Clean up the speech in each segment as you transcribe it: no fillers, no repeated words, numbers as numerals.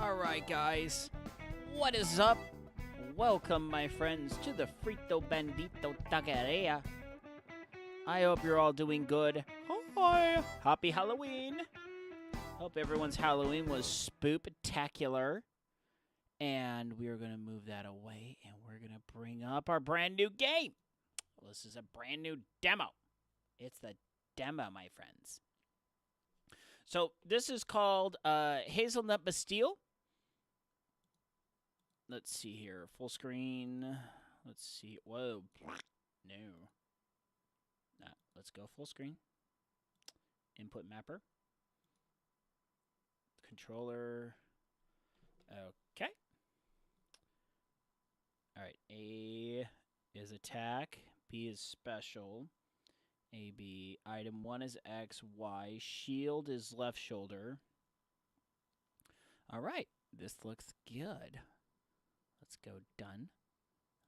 Alright, guys. What is up? Welcome, my friends, to the Frito Bandito Taqueria. I hope you're all doing good. Hi! Happy Halloween! Hope everyone's Halloween was spooptacular. And we are going to move that away, and we're going to bring up our brand new game. Well, this is a brand new demo. It's the demo, my friends. So this is called Hazlenut Bastille. Let's see here. Full screen. Let's see. Whoa. No. Nah, let's go full screen. Input mapper. Controller. Okay. All right. A is attack. B is special. A, B. Item 1 is X, Y. Shield is left shoulder. All right. This looks good. Let's go done.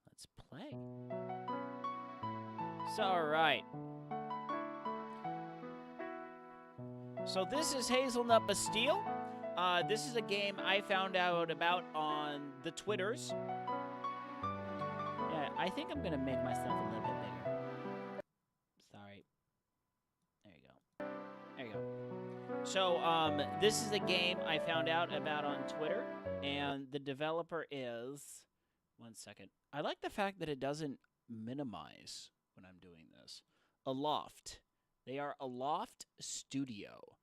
Let's play. So, all right. So this is Hazlenut Bastille. This is a game I found out about on the Twitters. Yeah, I think I'm going to make myself a little bit bigger. Sorry. There you go. There you go. So, this is a game I found out about on Twitter, and the developer is... One second. I like the fact that it doesn't minimize when I'm doing this. Aloft. They are Aloft Studio.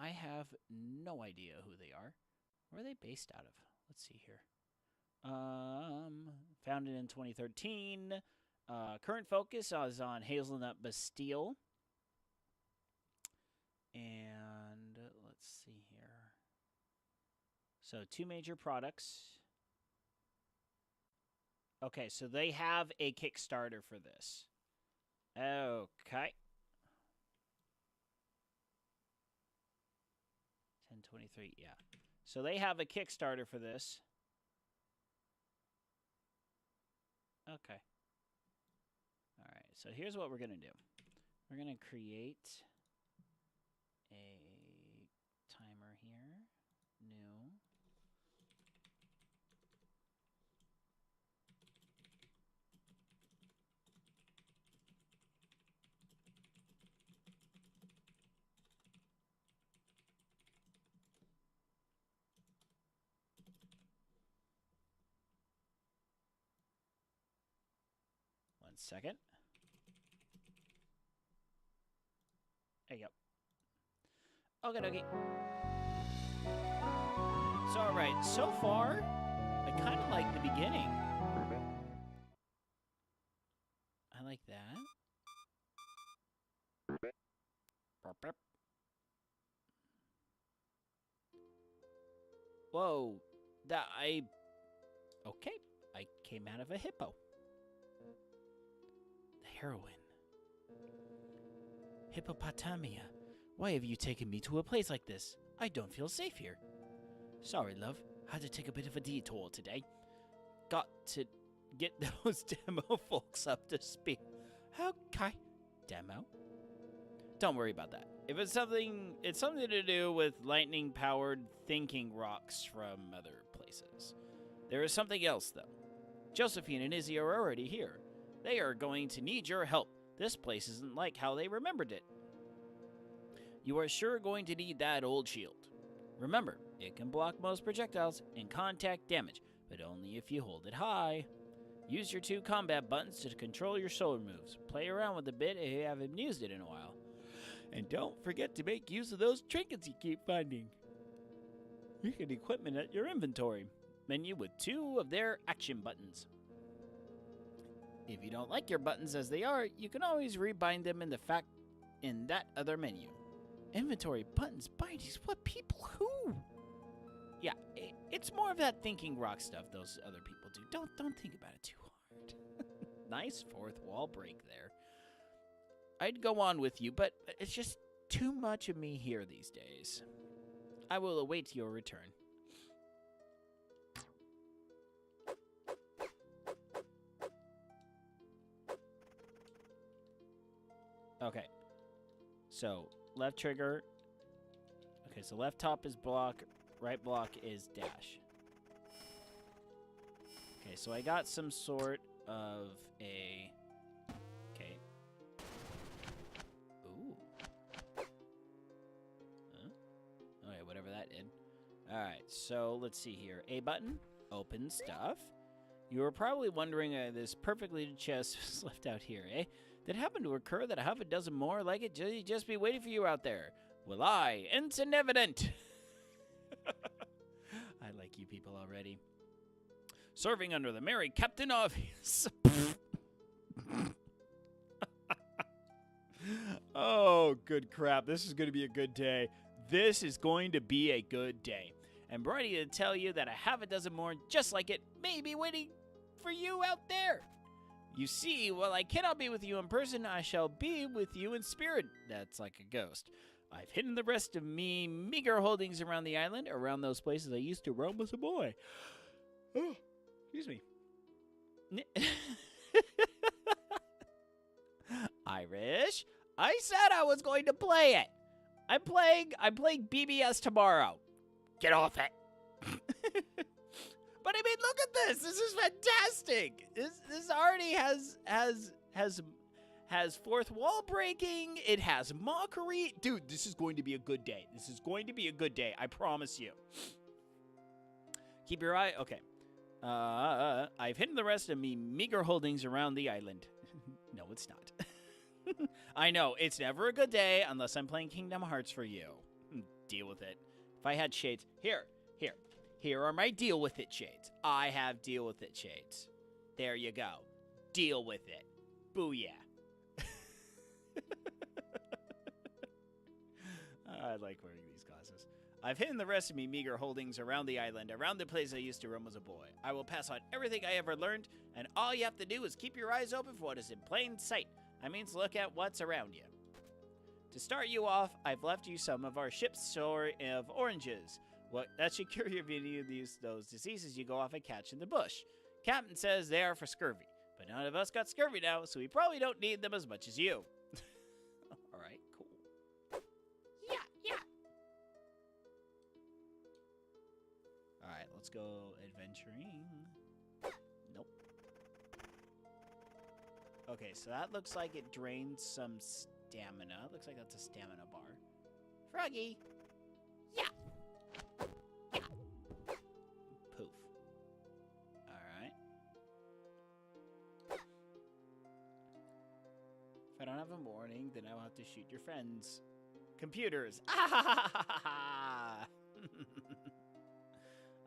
I have no idea who they are. Where are they based out of? Let's see here. Founded in 2013. Current focus is on Hazlenut Bastille. And let's see here. So 2 major products. Okay, so they have a Kickstarter for this. Okay. 1023, yeah. So they have a Kickstarter for this. Okay. All right, so here's what we're going to do. We're going to create a timer here. New. One second. There you go. Okay, okay. So, all right. So far, I kind of like the beginning. I like that. Whoa. Okay. I came out of a hippo. The heroine. Hippopotamia. Why have you taken me to a place like this? I don't feel safe here. Sorry, love. Had to take a bit of a detour today. Got to get those demo folks up to speed. Okay. Demo? Don't worry about that. If it's something to do with lightning-powered thinking rocks from other places. There is something else, though. Josephine and Izzy are already here. They are going to need your help. This place isn't like how they remembered it. You are sure going to need that old shield. Remember, it can block most projectiles and contact damage, but only if you hold it high. Use your 2 combat buttons to control your sword moves. Play around with the bit if you haven't used it in a while. And don't forget to make use of those trinkets you keep finding. You can equipment at your inventory menu with 2 of their action buttons. If you don't like your buttons as they are, you can always rebind them in that other menu. Inventory, buttons, bindings, what people, who? Yeah, it's more of that thinking rock stuff those other people do. Don't think about it too hard. Nice 4th wall break there. I'd go on with you, but it's just too much of me here these days. I will await your return. Okay. So, left trigger. Okay, so left top is block, Right block is dash. Okay, so I got some sort of a... Okay. Ooh. Huh? Okay, whatever that did. Alright, so let's see here. A button, open stuff. You were probably wondering this perfectly chest was left out here, eh? Did it happen to occur that a half a dozen more like it just be waiting for you out there? Well, Ensign Evident. I like you people already. Serving under the merry Captain Obvious. Oh, good crap. This is going to be a good day. This is going to be a good day. I'm ready to tell you that a half a dozen more just like it may be waiting for you out there. You see, while I cannot be with you in person, I shall be with you in spirit. That's like a ghost. I've hidden the rest of me meager holdings around the island, around those places I used to roam as a boy. Oh, excuse me. Irish, I said I was going to play it. I'm playing BBS tomorrow. Get off it. But I mean, look at this. This is fantastic. This already has fourth wall breaking. It has mockery. Dude, this is going to be a good day. This is going to be a good day. I promise you. Keep your eye. Okay. I've hidden the rest of me meager holdings around the island. No, it's not. I know. It's never a good day unless I'm playing Kingdom Hearts for you. Deal with it. If I had shades. Here are my deal with it shades. I have deal with it shades. There you go. Deal with it. Booyah. I like wearing these glasses. I've hidden the rest of me meager holdings around the island, around the place I used to roam as a boy. I will pass on everything I ever learned, and all you have to do is keep your eyes open for what is in plain sight. I mean, to look at what's around you. To start you off, I've left you some of our ship's store of oranges. That should cure you of any of those diseases you go off and catch in the bush. Captain says they are for scurvy, but none of us got scurvy now, so we probably don't need them as much as you. All right, cool. Yeah. All right, let's go adventuring. Nope. Okay, so that looks like it drains some stamina. Looks like that's a stamina bar. Froggy. Yeah. Poof. Alright. If I don't have a warning, then I'll have to shoot your friends. Computers.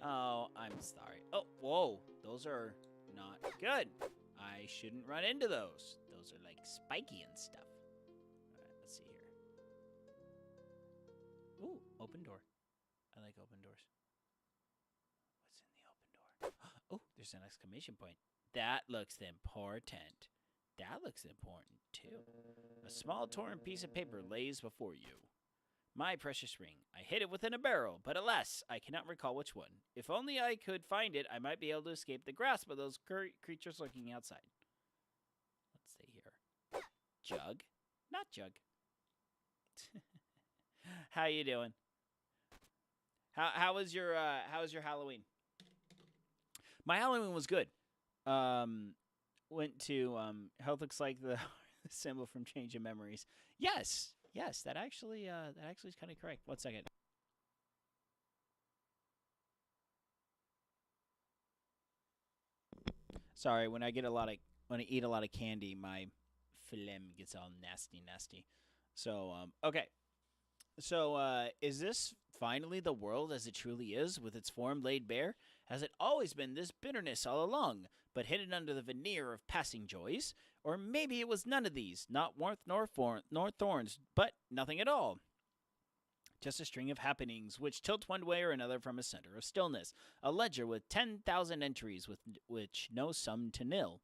Oh, I'm sorry. Oh, whoa. Those are not good. I shouldn't run into those. Those are like spiky and stuff. Alright, let's see here. Ooh, open door. I like open doors. What's in the open door? Oh, there's an exclamation point. That looks important. That looks important, too. A small torn piece of paper lays before you. My precious ring. I hid it within a barrel, but alas, I cannot recall which one. If only I could find it, I might be able to escape the grasp of those creatures lurking outside. Let's see here. Jug? Not Jug. How you doing? How was your Halloween? My Halloween was good. Went to health looks like the symbol from Change of Memories. Yes, that actually is kind of correct. 1 second. Sorry, when I eat a lot of candy, my phlegm gets all nasty. So okay. So, is this finally the world as it truly is, with its form laid bare? Has it always been this bitterness all along, but hidden under the veneer of passing joys? Or maybe it was none of these, not warmth nor thorns, but nothing at all. Just a string of happenings which tilt one way or another from a center of stillness, a ledger with 10,000 entries with which no sum to nil.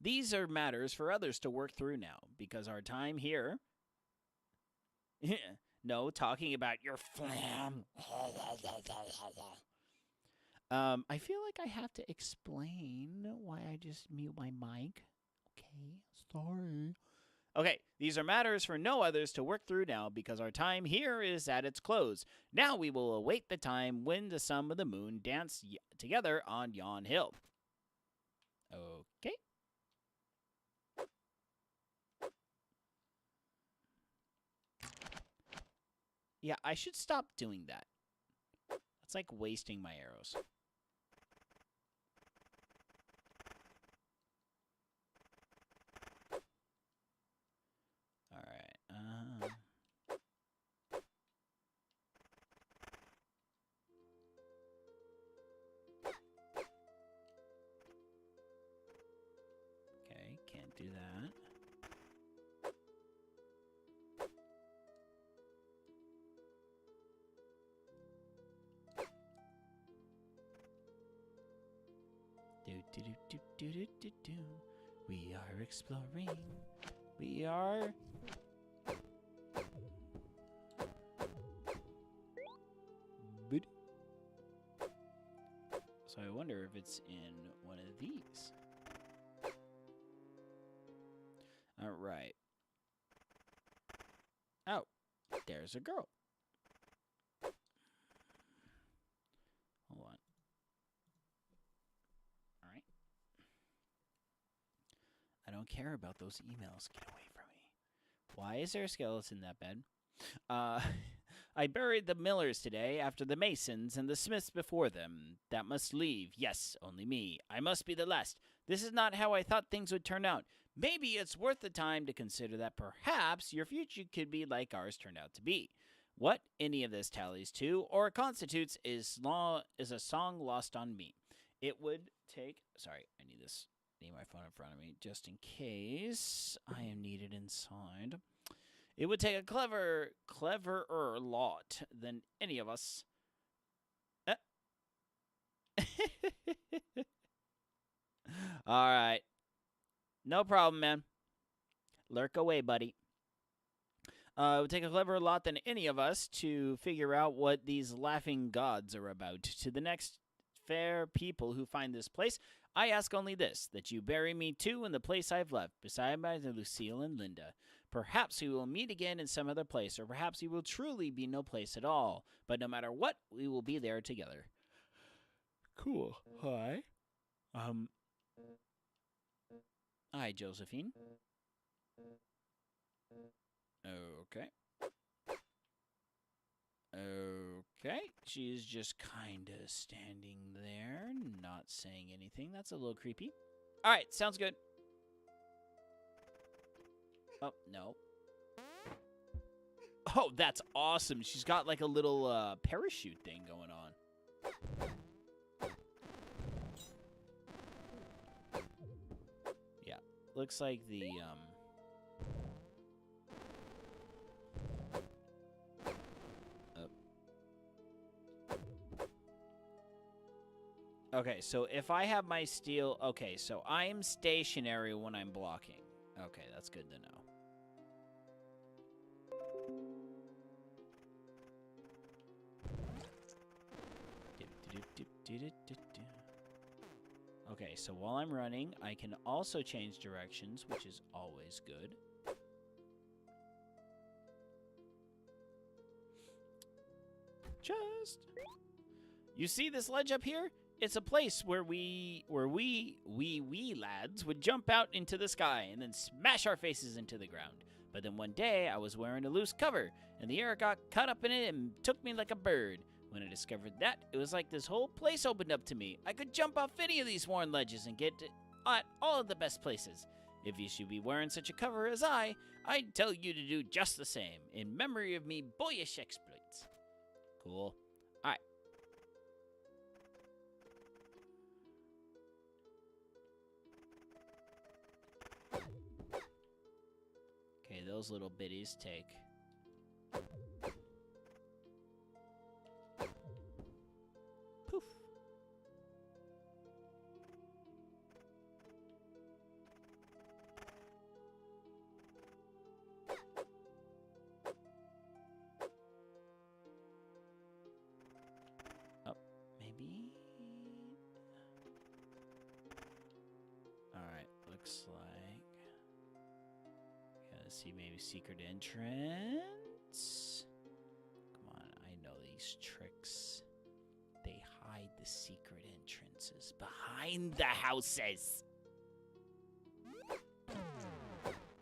These are matters for others to work through now, because our time here... No, talking about your phlegm. I feel like I have to explain why I just mute my mic. Okay, sorry. Okay, these are matters for no others to work through now because our time here is at its close. Now we will await the time when the sun and the moon dance together on yon hill. Okay. Yeah, I should stop doing that. It's like wasting my arrows. All right. Okay, can't do that. Do. We are exploring. We are. So I wonder if it's in one of these. All right. Oh, there's a girl. Hold on. All right. I don't care about those emails. Get away from me. Why is there a skeleton in that bed? I buried the millers today after the masons and the smiths before them. That must leave. Yes, only me. I must be the last. This is not how I thought things would turn out. Maybe it's worth the time to consider that perhaps your future could be like ours turned out to be. What any of this tallies to or constitutes is a song lost on me. It would take... Sorry, I need my phone in front of me just in case I am needed inside. It would take a cleverer lot than any of us. All right. No problem, man. Lurk away, buddy. It would take a cleverer lot than any of us to figure out what these laughing gods are about. To the next fair people who find this place, I ask only this, that you bury me too in the place I've left, beside my Lucille and Linda. Perhaps we will meet again in some other place, or perhaps we will truly be no place at all. But no matter what, we will be there together. Cool. Hi. Hi, Josephine. Okay. Okay. She's just kind of standing there, not saying anything. That's a little creepy. All right, sounds good. Oh, no. Oh, that's awesome. She's got like a little parachute thing going on. Yeah, looks like the Okay, so if I have my steel... Okay, so I'm stationary when I'm blocking. Okay, that's good to know. Okay, so while I'm running, I can also change directions, which is always good. You see this ledge up here? It's a place where we lads would jump out into the sky and then smash our faces into the ground. But then one day I was wearing a loose cover and the air got caught up in it and took me like a bird. When I discovered that, it was like this whole place opened up to me. I could jump off any of these worn ledges and get at all of the best places. If you should be wearing such a cover as I'd tell you to do just the same, in memory of me boyish exploits. Cool. All right. Okay, those little bitties take. Poof. Oh, maybe. All right, looks like. Yeah, Let's see, maybe secret entrance? Come on, I know these tricks. They hide the secret entrances behind the houses.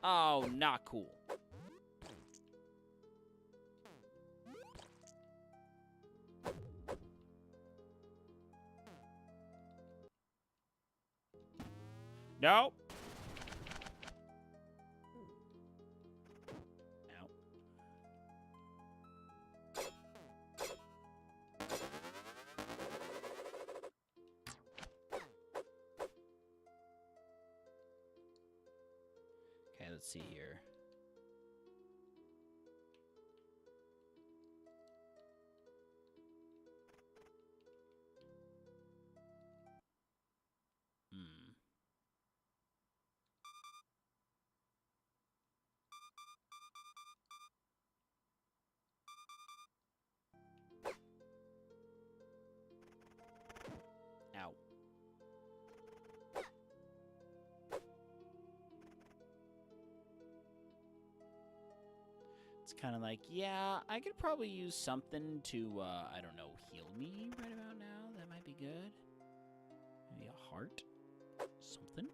Oh, not cool. No. Ow. Okay, let's see here. Ow. It's kind of like, yeah, I could probably use something to, I don't know, heal me right about now. That might be good. Maybe a heart? Something?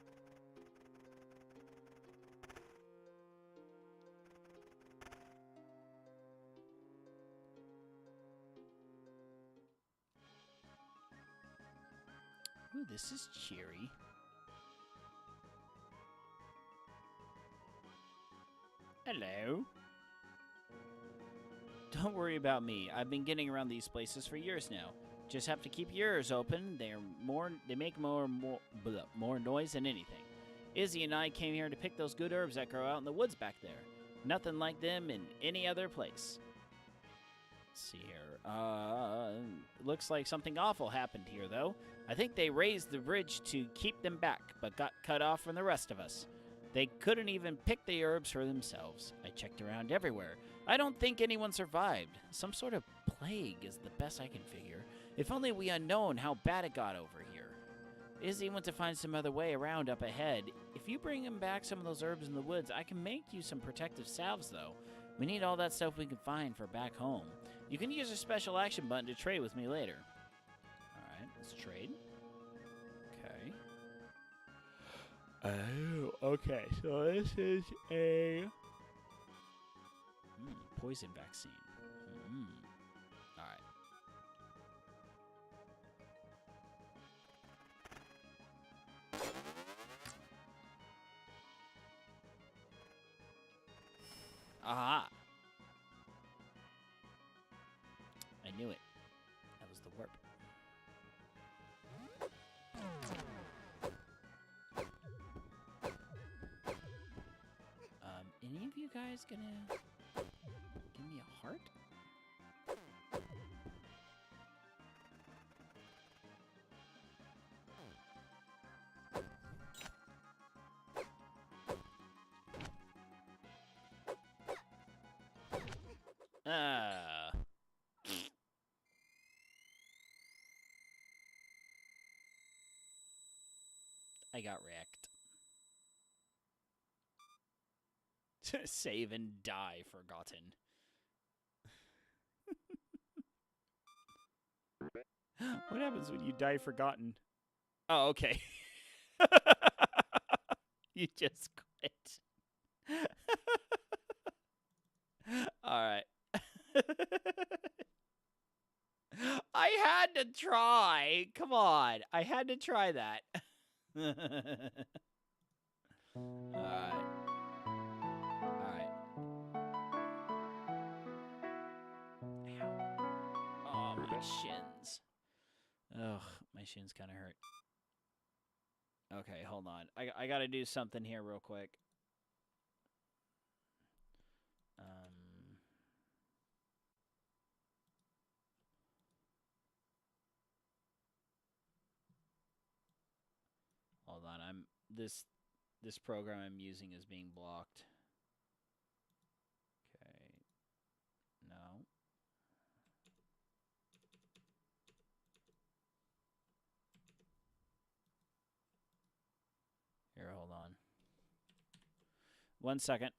Ooh, this is cheery. Hello. Don't worry about me. I've been getting around these places for years now. Just have to keep your ears open. They make more noise than anything. Izzy and I came here to pick those good herbs that grow out in the woods back there. Nothing like them in any other place. Let's see here. Looks like something awful happened here, though. I think they raised the bridge to keep them back, but got cut off from the rest of us. They couldn't even pick the herbs for themselves. I checked around everywhere. I don't think anyone survived. Some sort of plague is the best I can figure. If only we had known how bad it got over here. Izzy went to find some other way around up ahead. If you bring him back some of those herbs in the woods, I can make you some protective salves, though. We need all that stuff we can find for back home. You can use a special action button to trade with me later. Alright, let's trade. Okay. Oh, okay. So this is a poison vaccine. Alright. Aha! I knew it. That was the warp. Any of you guys gonna give me a heart? I got wrecked. Save and die forgotten. What happens when you die forgotten? Oh, okay. You just quit. Alright. I had to try. Come on. I had to try that. Alright. Alright. Ow. Oh, my shins. Ugh, my shins kind of hurt. Okay, hold on. I gotta do something here real quick. Hold on. This program I'm using is being blocked. Okay. No. Here, hold on. 1 second.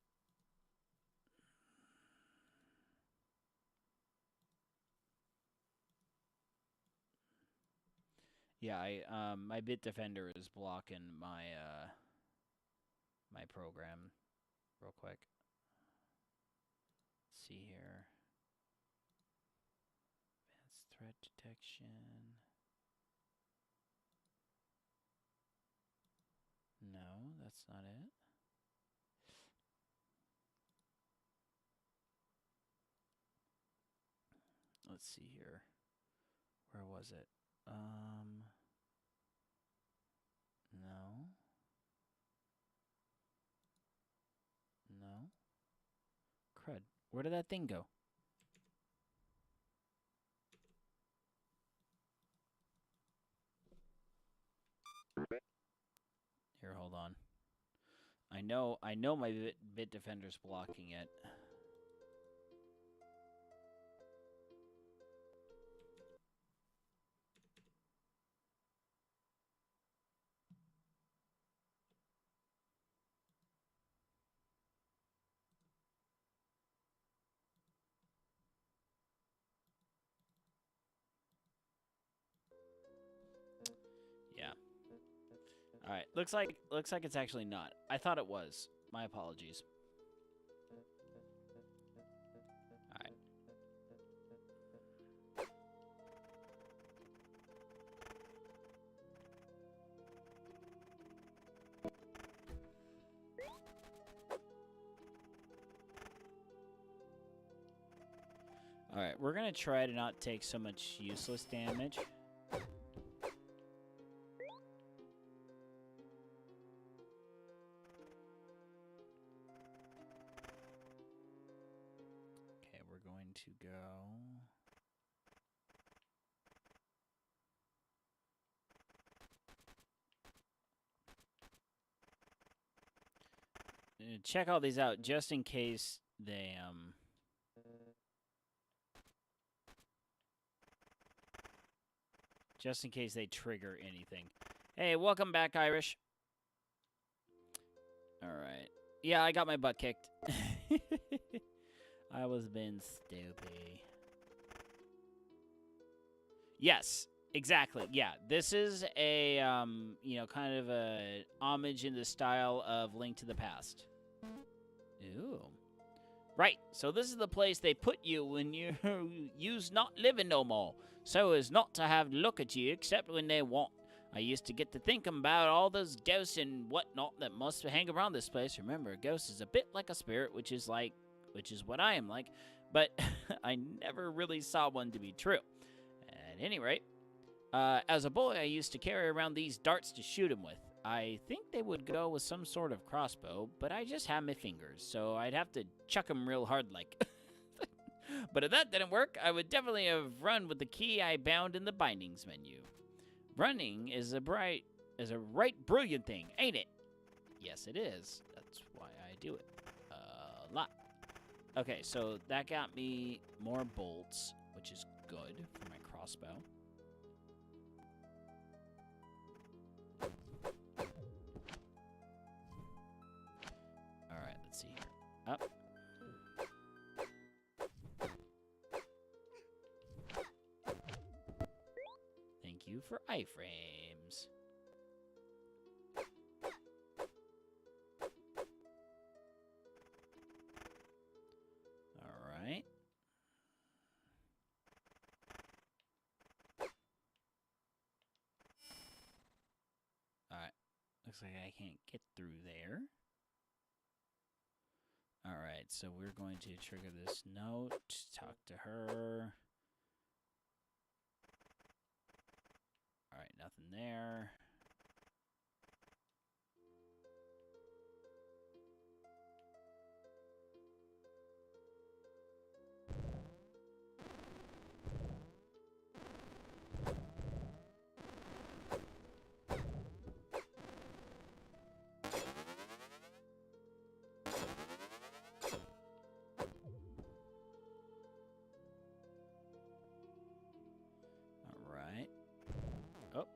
Yeah, my Bitdefender is blocking my my program real quick. Let's see here. Advanced threat detection. No, that's not it. Let's see here. Where was it? No. No. Crud. Where did that thing go? Here, hold on. I know my Bitdefender's blocking it. Yeah. All right. Looks like it's actually not. I thought it was. My apologies. All right. All right. We're going to try to not take so much useless damage. Okay, we're going to go. Check all these out just in case they trigger anything. Hey, welcome back, Irish. All right. Yeah, I got my butt kicked. I was being stupid. Yes, exactly. Yeah, this is a kind of a homage in the style of Link to the Past. Ooh. Right, so this is the place they put you when you's not living no more, so as not to have to look at you except when they want. I used to get to thinking about all those ghosts and whatnot that must hang around this place. Remember, a ghost is a bit like a spirit, which is what I am like, but I never really saw one to be true. At any rate, as a boy, I used to carry around these darts to shoot him with. I think they would go with some sort of crossbow, but I just had my fingers, so I'd have to chuck them real hard like. But if that didn't work, I would definitely have run with the key I bound in the bindings menu. Running is a right brilliant thing, ain't it? Yes, it is. That's why I do it a lot. Okay, so that got me more bolts, which is good for my crossbow. All right, let's see here. Up. Thank you for iframes. All right. All right. Looks like I can't get through there. All right, so we're going to trigger this note, talk to her. All right, nothing there. All right. Oh.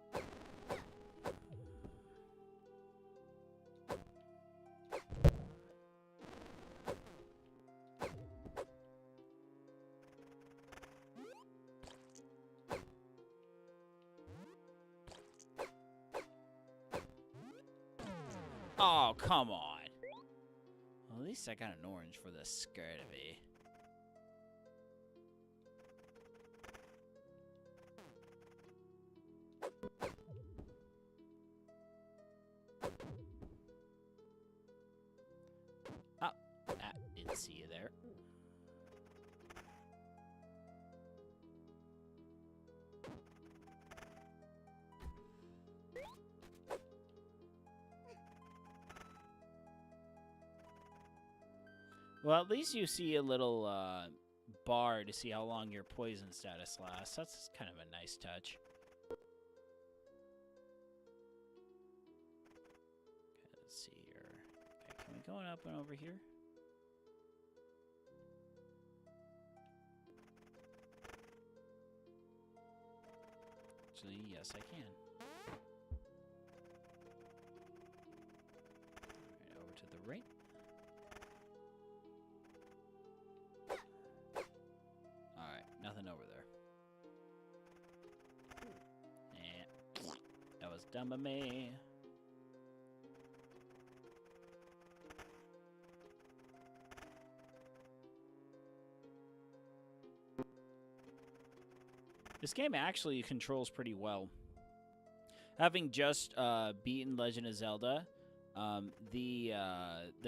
Oh, come on. Well, at least I got an orange for the skirt of it. Oh, didn't see you there. Well, at least you see a little bar to see how long your poison status lasts. That's kind of a nice touch. Okay, let's see here. Okay, can we go up and over here? Actually, yes, I can. All right, over to the right. Nothing over there. Yeah, that was dumb of me. This game actually controls pretty well. Having just beaten Legend of Zelda, the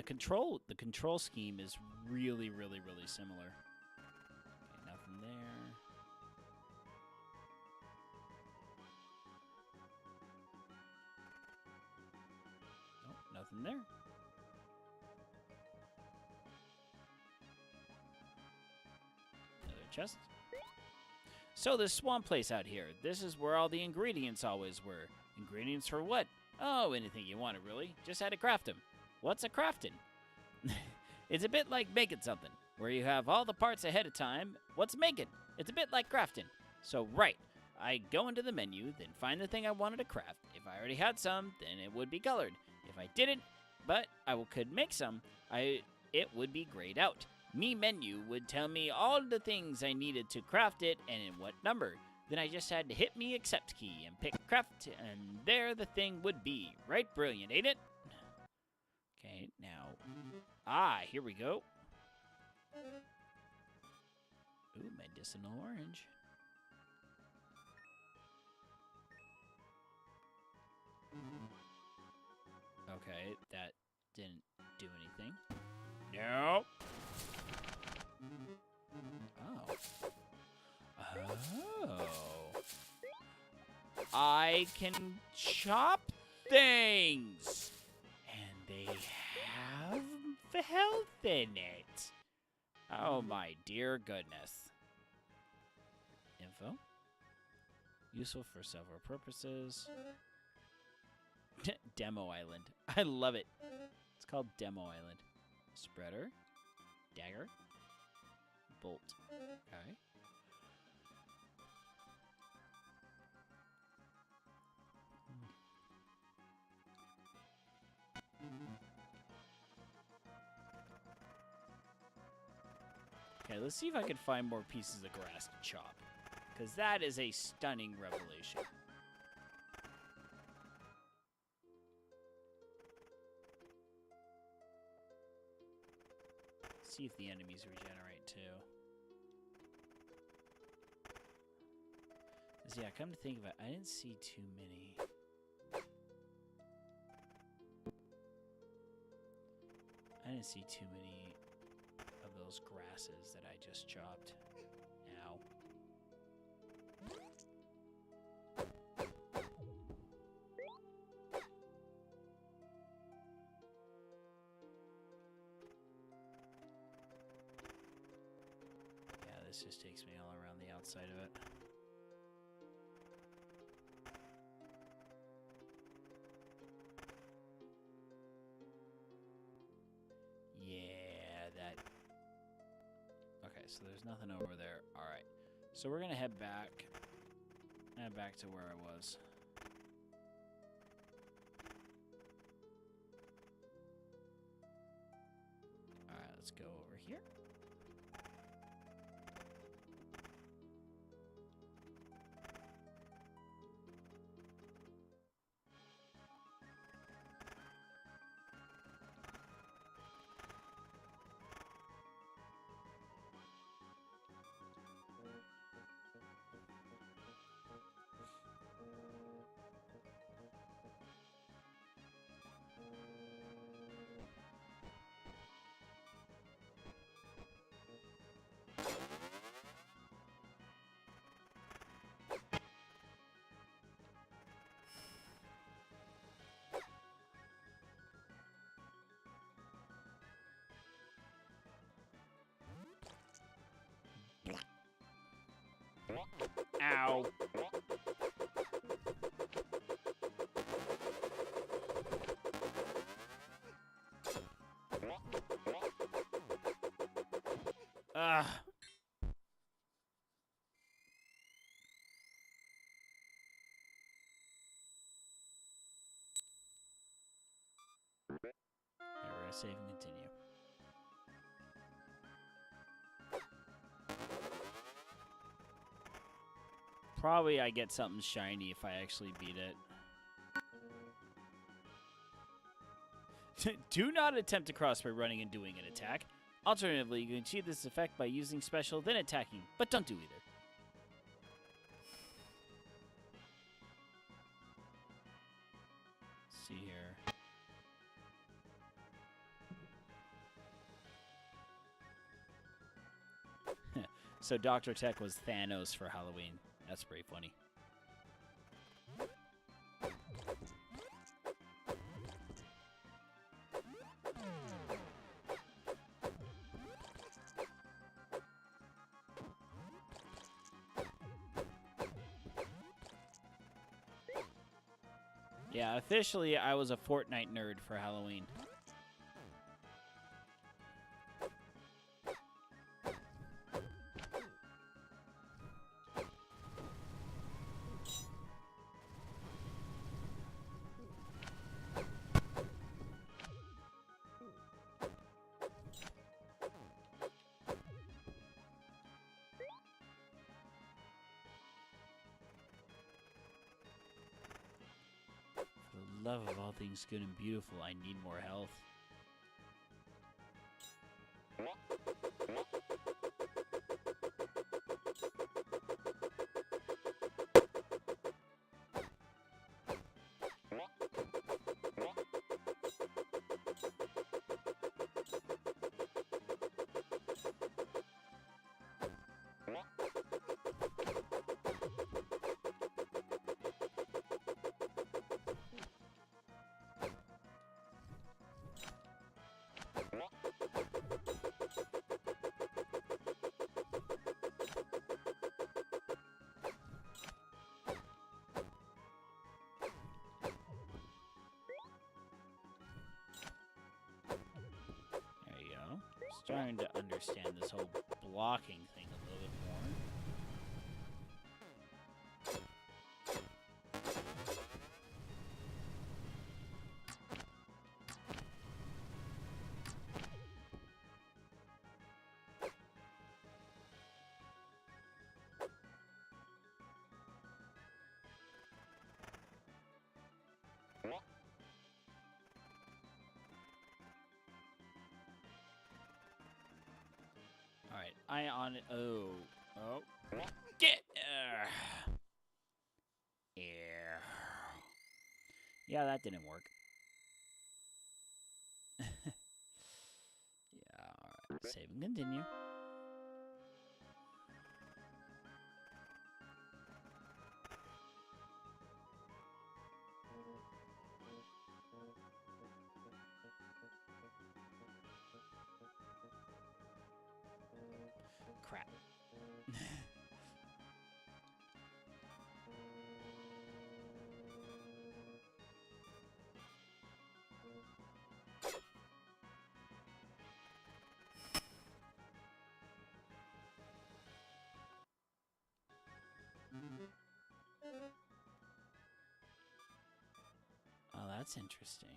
control scheme is really similar. Nothing there. Nope, nothing there. Another chest. So this swamp place out here, this is where all the ingredients always were. Ingredients for what? Oh, anything you wanted, really. Just had to craft them. What's a crafting? It's a bit like making something, where you have all the parts ahead of time. What's making? It's a bit like crafting. So, right, I go into the menu, then find the thing I wanted to craft. If I already had some, then it would be colored. If I didn't, but I could make some, it would be grayed out. Me menu would tell me all the things I needed to craft it and in what number. Then I just had to hit me accept key and pick craft, and there the thing would be. Right? Brilliant, ain't it? Okay, now... here we go. Ooh, medicinal orange. Okay, that didn't do anything. No. Oh. I can chop things. And they have health in it. Oh my dear goodness. Info. Useful for several purposes. Demo Island. I love it. It's called Demo Island. Spreader. Dagger. Bolt. Okay. Okay, let's see if I can find more pieces of grass to chop. Because that is a stunning revelation. See if the enemies regenerate too. Yeah, come to think of it, I didn't see too many. I didn't see too many of those grasses that I just chopped. Ow. Yeah, this just takes me all around the outside of it. So there's nothing over there. Alright. So we're going to head back. Back to where I was. Alright, let's go over here. Ow. Ugh. Alright, we're gonna save and continue. Probably I get something shiny if I actually beat it. Do not attempt to cross by running and doing an attack. Alternatively, you can achieve this effect by using special, then attacking, but don't do either. Let's see here. So Dr. Tech was Thanos for Halloween. That's pretty funny. Yeah, officially I was a Fortnite nerd for Halloween. For the love of all things good and beautiful, I need more health. Starting to understand this whole blocking thing a little bit more. Alright, I on it. Oh. Get! Yeah, that didn't work. Yeah, alright. Save and continue. Crap. Oh, that's interesting.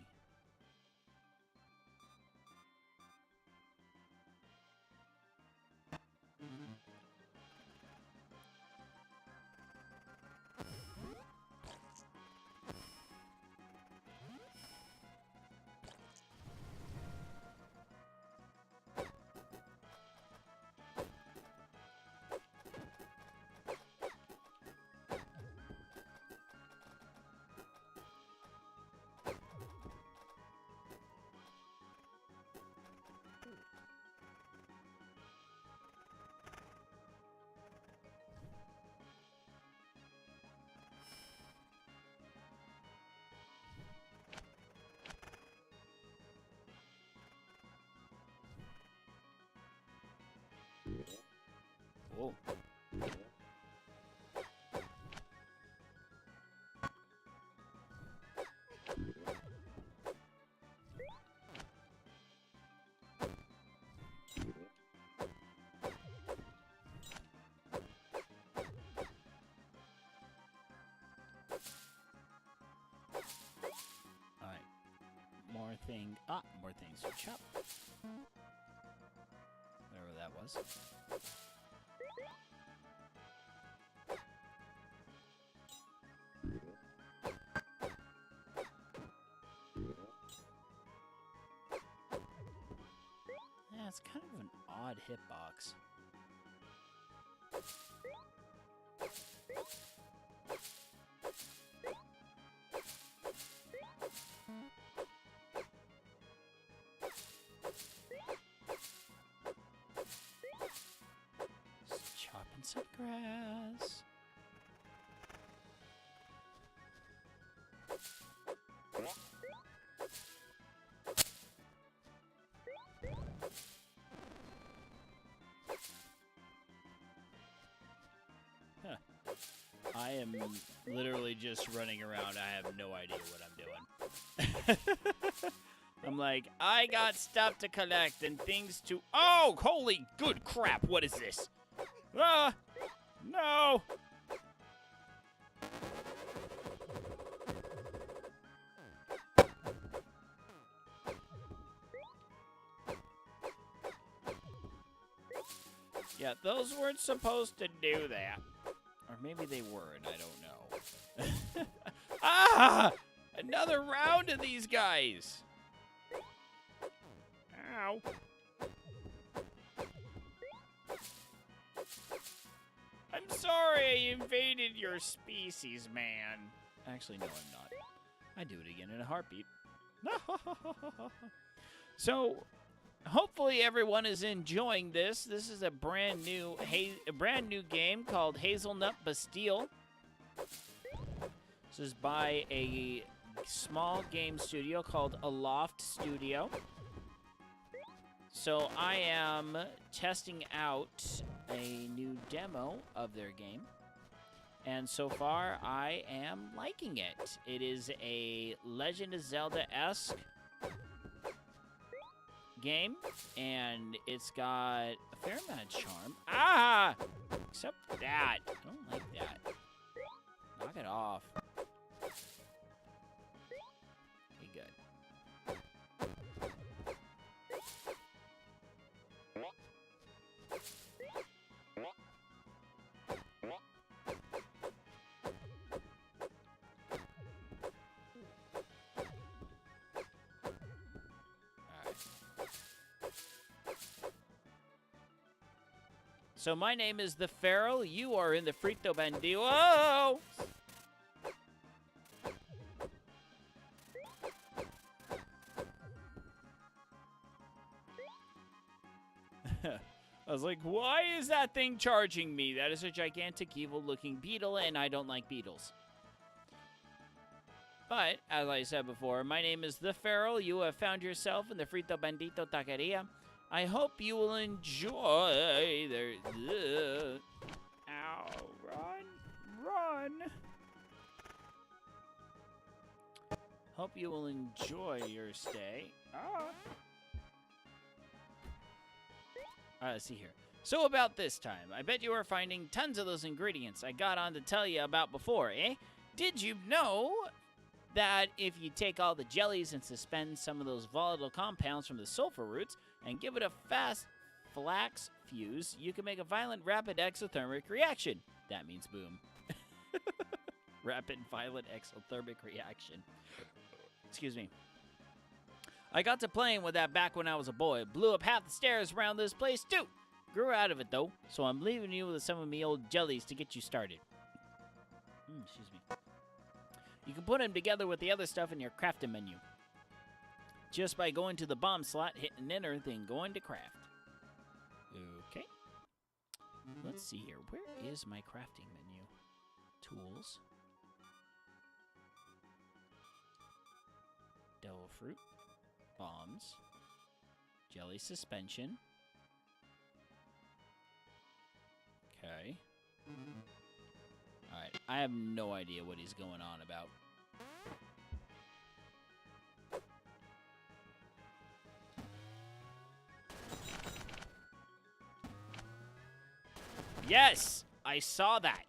Oh. thing. Ah, more things to chop. Whatever that was. Yeah, it's kind of an odd hitbox. Just chopping some grass. Huh. I am literally just running around. I have no idea what I'm doing. I'm like, I got stuff to collect and things to... Oh, holy good crap. What is this? Ah, no. Yeah, those weren't supposed to do that. Or maybe they were, and I don't know. Ah! Another round of these guys! Ow. I'm sorry I invaded your species, man. Actually, no, I'm not. I'd do it again in a heartbeat. So... hopefully everyone is enjoying this. This is a brand new game called Hazlenut Bastille. This is by a small game studio called Aloft Studio. So I am testing out a new demo of their game. And so far, I am liking it. It is a Legend of Zelda-esque game, and it's got a fair amount of charm. Ah! Except that. I don't like that. Knock it off. Okay, good. So my name is the Feral. You are in the Frito Bandillo. Whoa! I was like, why is that thing charging me? That is a gigantic, evil-looking beetle, and I don't like beetles. But, as I said before, my name is the Feral. You have found yourself in the Frito Bandito Taqueria. I hope you will enjoy their... Ow, run. Hope you will enjoy your stay. Let's see here. So about this time, I bet you are finding tons of those ingredients I got on to tell you about before, eh? Did you know that if you take all the jellies and suspend some of those volatile compounds from the sulfur roots and give it a fast flax fuse, you can make a violent rapid exothermic reaction? That means boom. Rapid violent exothermic reaction. Excuse me. I got to playing with that back when I was a boy. Blew up half the stairs around this place, too. Grew out of it, though, so I'm leaving you with some of me old jellies to get you started. Excuse me. You can put them together with the other stuff in your crafting menu. Just by going to the bomb slot, hitting enter, then going to craft. Okay. Let's see here. Where is my crafting menu? Tools. Devil fruit. Bombs. Jelly suspension. Okay. Alright, I have no idea what he's going on about. Yes! I saw that!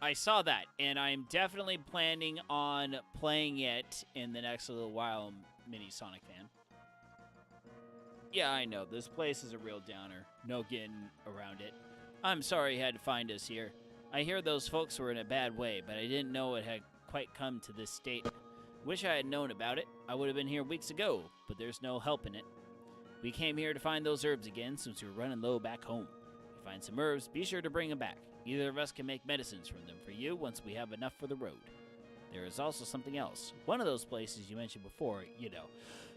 I saw that, and I'm definitely planning on playing it in the next little while, Mini Sonic fan. Yeah, I know, this place is a real downer. No getting around it. I'm sorry you had to find us here. I hear those folks were in a bad way, but I didn't know it had quite come to this state. Wish I had known about it. I would have been here weeks ago, but there's no helping it. We came here to find those herbs again since we were running low back home. If you find some herbs, be sure to bring them back. Either of us can make medicines from them for you once we have enough for the road. There is also something else. One of those places you mentioned before, you know,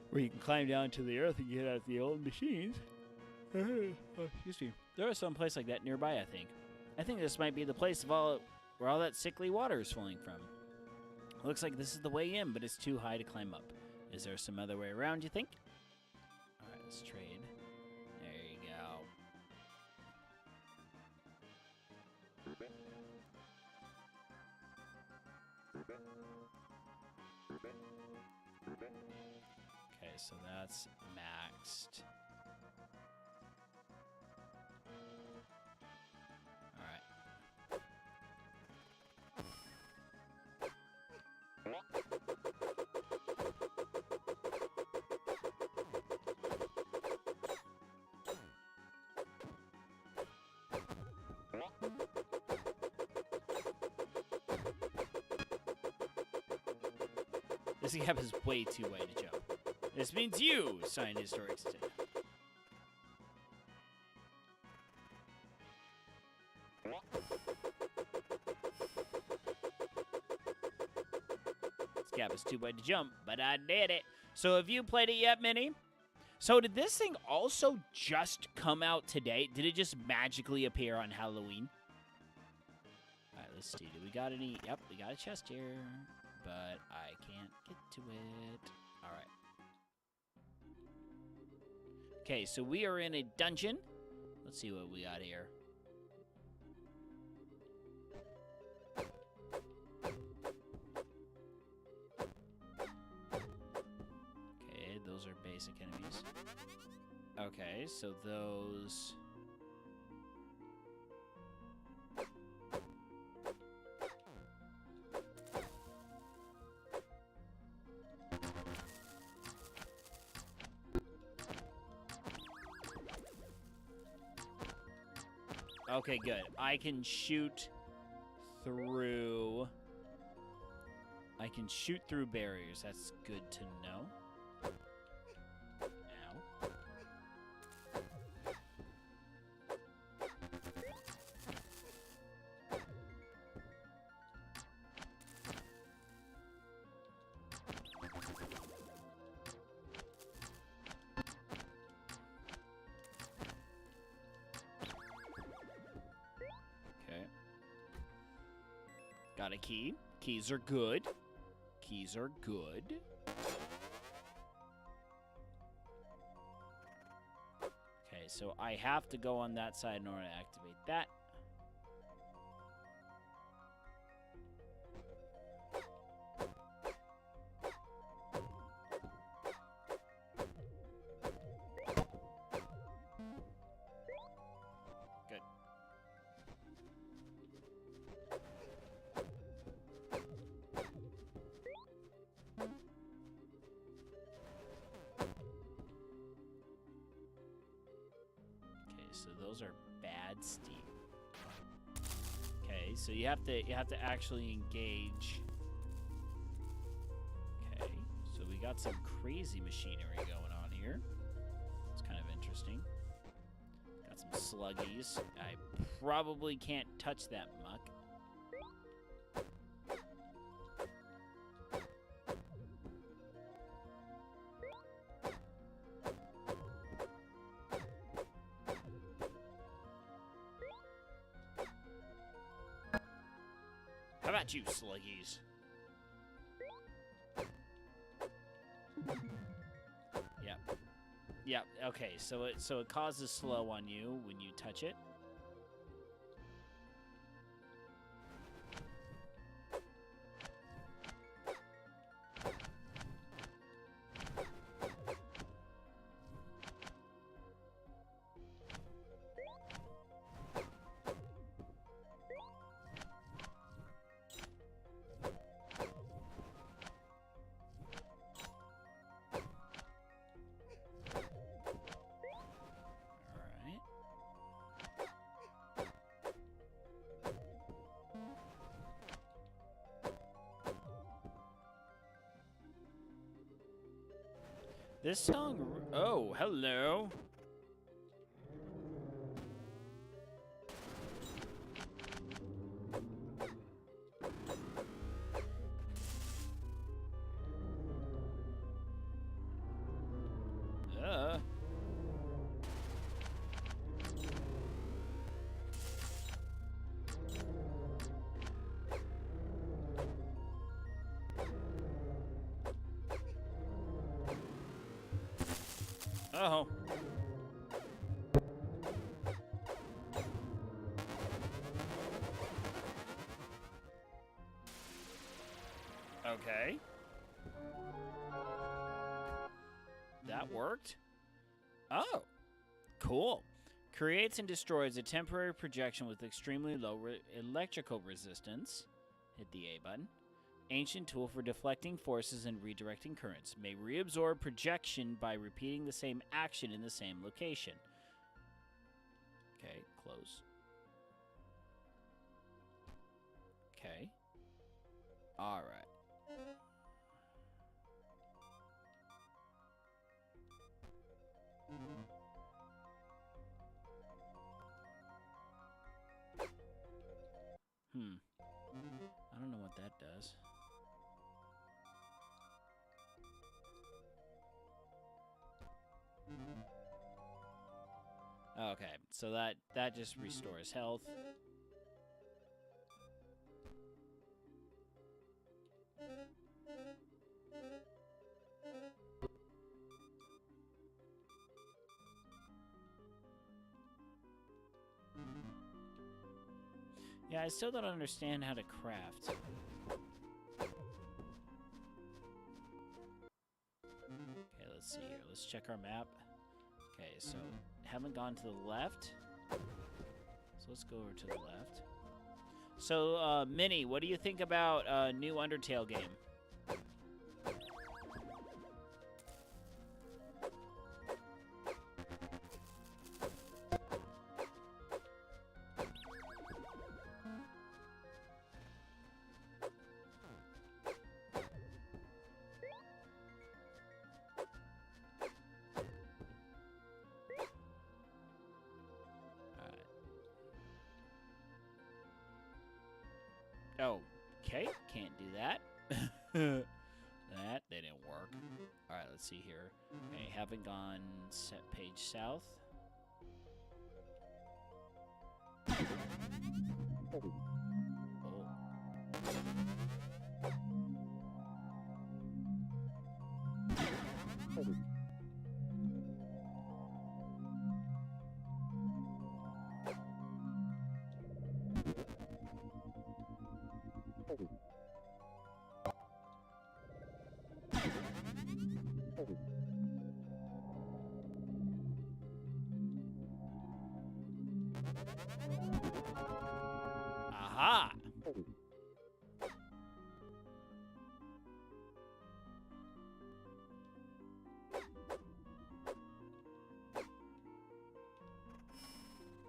where you can climb down to the earth and get out the old machines. Excuse me. There is some place like that nearby, I think. I think this might be the place where all that sickly water is flowing from. Looks like this is the way in, but it's too high to climb up. Is there some other way around, you think? Alright, let's trade. There you go. Okay, so that's maxed. Alright. This gap is way too wide to jump. This means you sign historic today. This gap is too wide to jump, but I did it. So have you played it yet, Minnie? So did this thing also just come out today? Did it just magically appear on Halloween? Alright, let's see. Do we got any? Yep, we got a chest here. But I can't get to it. Alright. Okay, so we are in a dungeon. Let's see what we got here. Okay, those are basic enemies. Okay, so those... Okay, good. I can shoot through... I can shoot through barriers. That's good to know. Ow. Got a key. Keys are good. Keys are good. Okay, so I have to go on that side in order to activate that. Good. So those are bad steam. Okay, so you have to actually engage. Okay, so we got some crazy machinery going on here. It's kind of interesting. Got some sluggies. I probably can't touch that muck. How about you, sluggies? Yep. Yep, okay, so it causes slow on you when you touch it. This song... Oh, hello. Oh. Okay. That worked. Oh. Cool. Creates and destroys a temporary projection with extremely low electrical resistance. Hit the A button. Ancient tool for deflecting forces and redirecting currents. May reabsorb projection by repeating the same action in the same location. Okay, close. Okay. All right. I don't know what that does. Okay, so that just restores health. Yeah, I still don't understand how to craft. Okay, let's see here. Let's check our map. Okay, so haven't gone to the left. So let's go over to the left. So, Minnie, what do you think about a new Undertale game? Okay, can't do that. That didn't work. Alright, let's see here. Okay, haven't gone set page south. Oh. Aha!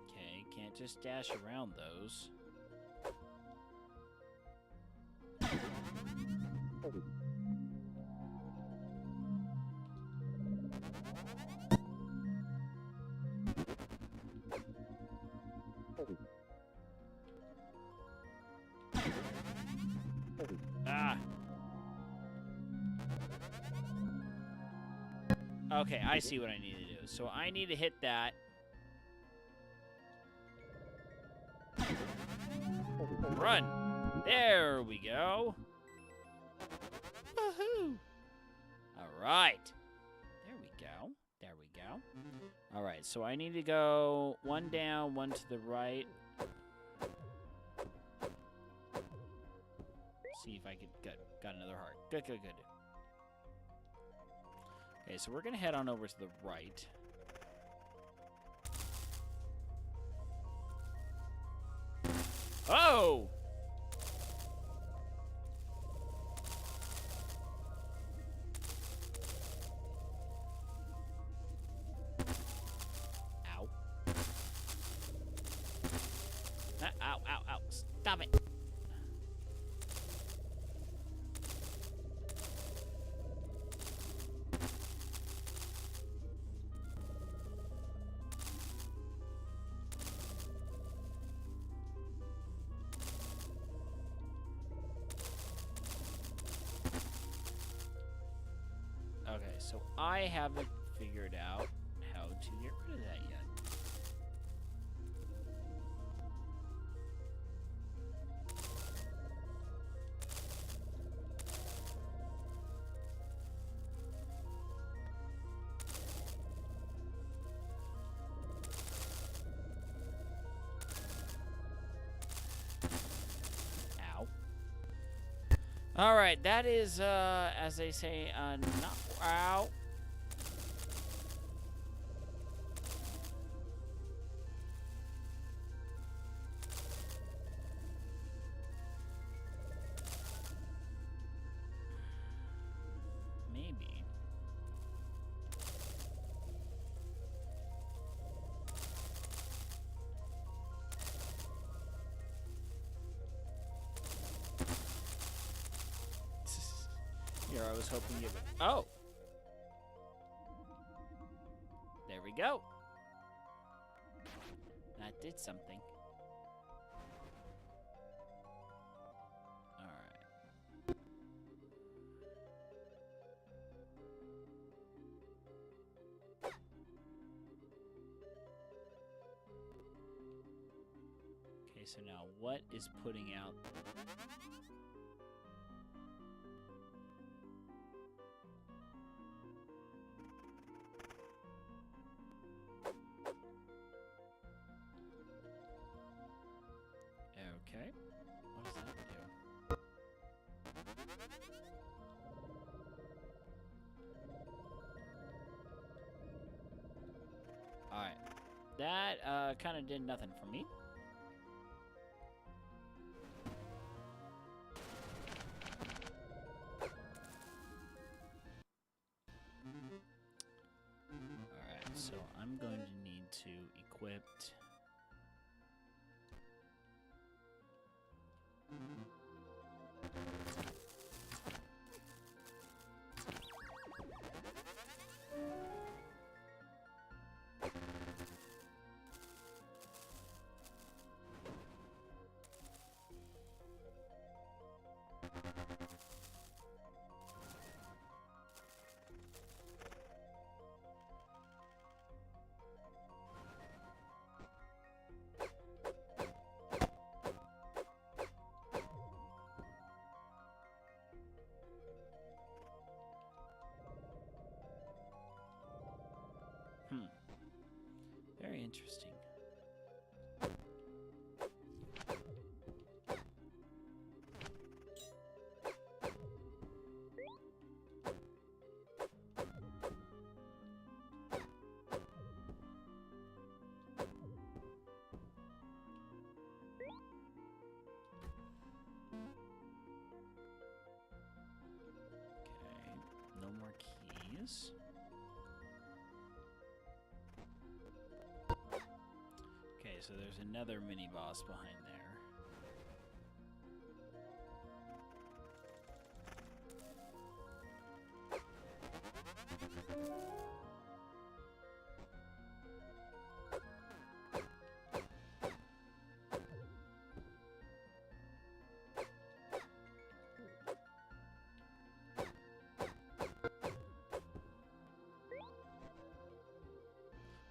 Okay, can't just dash around those. Ah. Okay, I see what I need to do. So I need to hit that. Run. There we go. Woohoo. All right. There we go. There we go. All right, so I need to go one down, one to the right. See if I could got another heart. Good. Okay, so we're gonna head on over to the right. Oh! Ow. Ow. Stop it. I haven't figured out how to get rid of that yet. All right, that is, as they say, not ow. Maybe. Here, I was hoping you would. Oh! There we go. That did something. Alright. Okay, so now what is putting out... Okay. What does that do? Alright. That, kind of did nothing for me. Alright, so I'm going to need to equip... Very interesting. Okay, no more keys. Okay, so there's another mini boss behind there.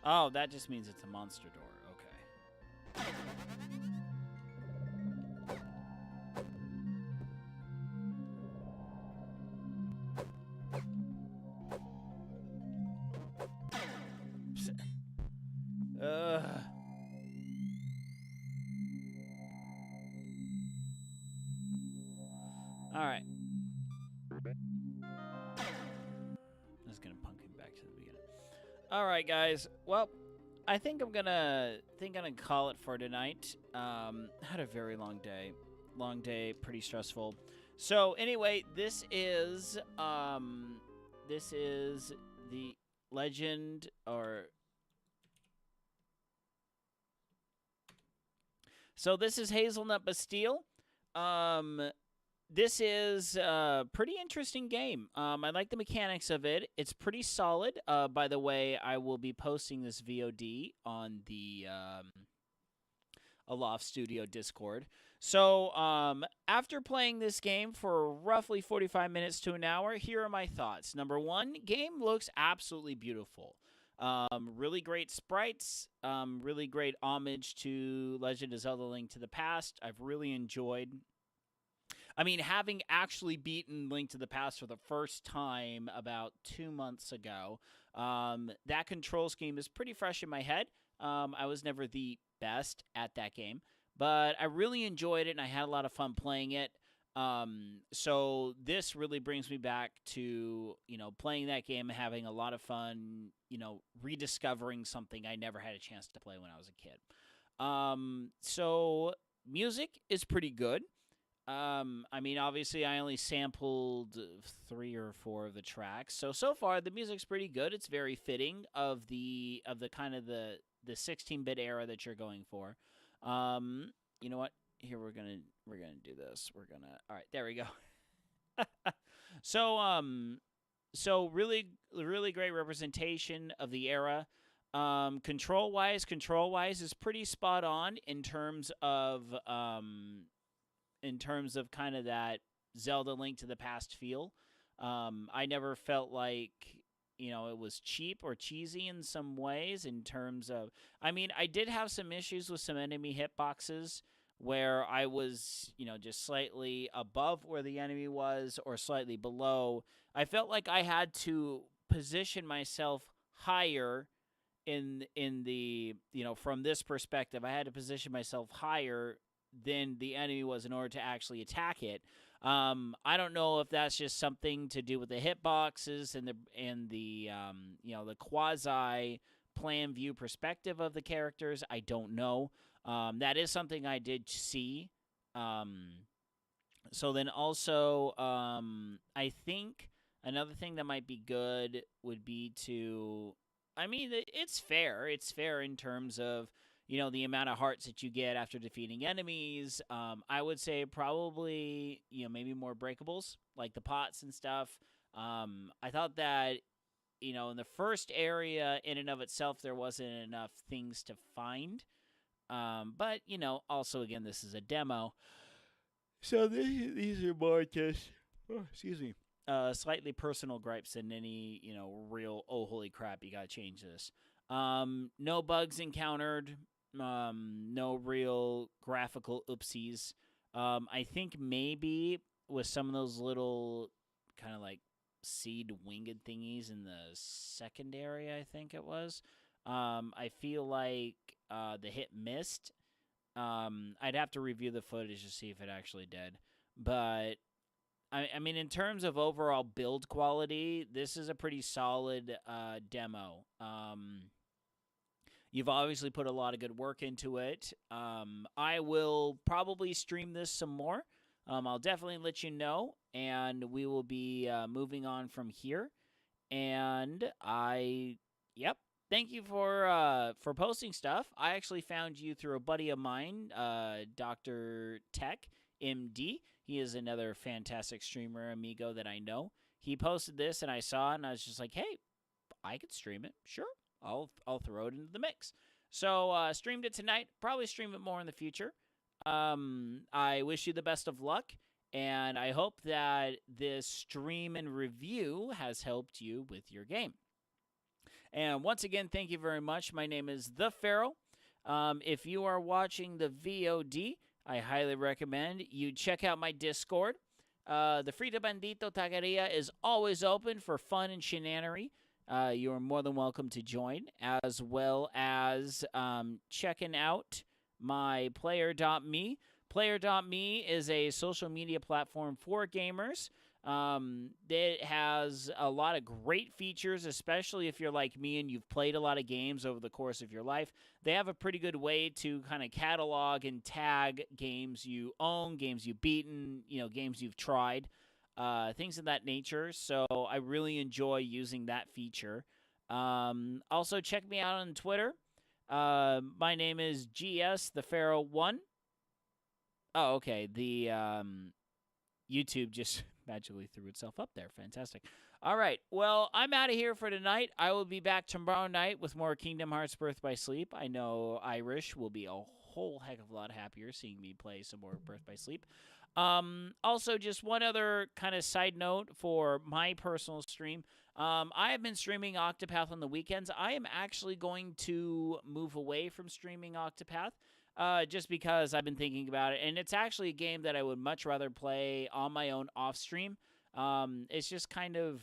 Oh, that just means it's a monster door. Okay. All right. I'm just gonna punk him back to the beginning. All right, guys. Well, I think I'm gonna call it for tonight. Had a very long day, pretty stressful. So anyway, this is the legend or. So this is Hazlenut Bastille. This is a pretty interesting game. I like the mechanics of it. It's pretty solid. By the way, I will be posting this VOD Aloft Studio Discord. So, after playing this game for roughly 45 minutes to an hour, here are my thoughts. Number one, game looks absolutely beautiful. Really great sprites, really great homage to Legend of Zelda Link to the Past. I've really enjoyed. I mean, having actually beaten Link to the Past for the first time about 2 months ago, that control scheme is pretty fresh in my head. I was never the best at that game, but I really enjoyed it and I had a lot of fun playing it. So this really brings me back to, playing that game and having a lot of fun, rediscovering something I never had a chance to play when I was a kid. So music is pretty good. I mean, obviously, I only sampled 3 or 4 of the tracks, so far the music's pretty good. It's very fitting of the kind of the 16-bit era that you're going for. You know what? Here we're gonna do this. All right. There we go. So really great representation of the era. Control wise is pretty spot on in terms of kind of that Zelda Link to the Past feel. I never felt like, it was cheap or cheesy in some ways in terms of, I mean, I did have some issues with some enemy hitboxes where I was, just slightly above where the enemy was or slightly below. I felt like I had to position myself higher in the, from this perspective. I had to position myself higher than the enemy was in order to actually attack it. I don't know if that's just something to do with the hitboxes and the the quasi plan view perspective of the characters. I don't know. That is something I did see. So then also, I think another thing that might be good would be to, I mean, it's fair. It's fair in terms of, the amount of hearts that you get after defeating enemies. I would say probably, maybe more breakables, like the pots and stuff. I thought that, in the first area in and of itself, there wasn't enough things to find. But, also, again, this is a demo. So these are more just, excuse me, slightly personal gripes than any, real, oh, holy crap, you got to change this. No bugs encountered. No real graphical oopsies. I think maybe with some of those little kind of like seed winged thingies in the second area, I think it was. I feel like the hit missed. I'd have to review the footage to see if it actually did. But I mean, in terms of overall build quality, this is a pretty solid demo. You've obviously put a lot of good work into it. I will probably stream this some more. I'll definitely let you know, and we will be moving on from here. And thank you for posting stuff. I actually found you through a buddy of mine, Dr. Tech MD. He is another fantastic streamer amigo that I know. He posted this, and I saw it, and I was just like, hey, I could stream it. Sure. I'll throw it into the mix. So streamed it tonight. Probably stream it more in the future. I wish you the best of luck, and I hope that this stream and review has helped you with your game. And once again, thank you very much. My name is The Pharaoh. If you are watching the VOD, I highly recommend you check out my Discord. The Frito Bandito Taqueria is always open for fun and shenanery. You are more than welcome to join, as well as checking out my Player.me. Player.me is a social media platform for gamers. It has a lot of great features, especially if you're like me and you've played a lot of games over the course of your life. They have a pretty good way to kind of catalog and tag games you own, games you've beaten, games you've tried. Things of that nature. So I really enjoy using that feature. Also, check me out on Twitter. My name is GS the Pharaoh 1. Oh, okay. The YouTube just magically threw itself up there. Fantastic. All right. Well, I'm out of here for tonight. I will be back tomorrow night with more Kingdom Hearts Birth by Sleep. I know Irish will be a whole heck of a lot happier seeing me play some more Birth by Sleep. Also, just one other kind of side note for my personal stream. I have been streaming Octopath on the weekends. I am actually going to move away from streaming Octopath. Just because I've been thinking about it, and it's actually a game that I would much rather play on my own off stream. It's just kind of,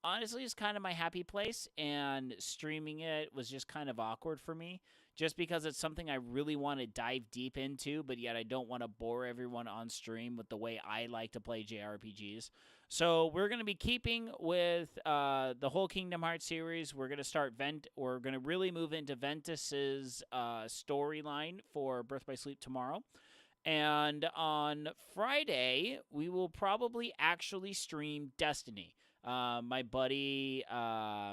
honestly, it's kind of my happy place, and streaming it was just kind of awkward for me, just because it's something I really want to dive deep into, but yet I don't want to bore everyone on stream with the way I like to play JRPGs. So we're going to be keeping with the whole Kingdom Hearts series. We're going to start We're going to really move into Ventus's storyline for Birth by Sleep tomorrow. And on Friday, we will probably actually stream Destiny. My buddy, crap.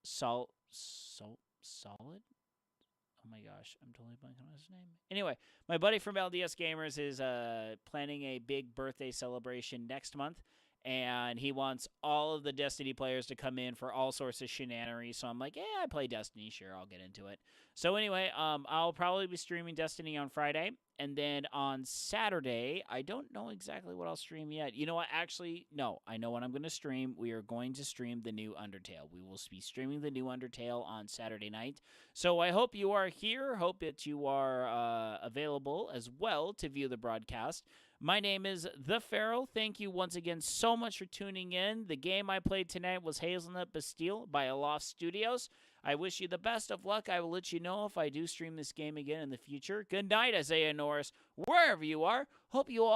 Solid? Oh my gosh, I'm totally blanking on his name. Anyway, my buddy from LDS Gamers is planning a big birthday celebration next month, and he wants all of the Destiny players to come in for all sorts of shenanigans. So I'm like, yeah, I play Destiny. Sure, I'll get into it. So anyway, I'll probably be streaming Destiny on Friday. And then on Saturday, I don't know exactly what I'll stream yet. You know what? Actually, no. I know what I'm going to stream. We are going to stream the new Undertale. We will be streaming the new Undertale on Saturday night. So I hope you are here. Hope that you are available as well to view the broadcast. My name is The Pharaoh. Thank you once again so much for tuning in. The game I played tonight was Hazlenut Bastille by Aloft Studios. I wish you the best of luck. I will let you know if I do stream this game again in the future. Good night, Isaiah Norris, wherever you are. Hope you all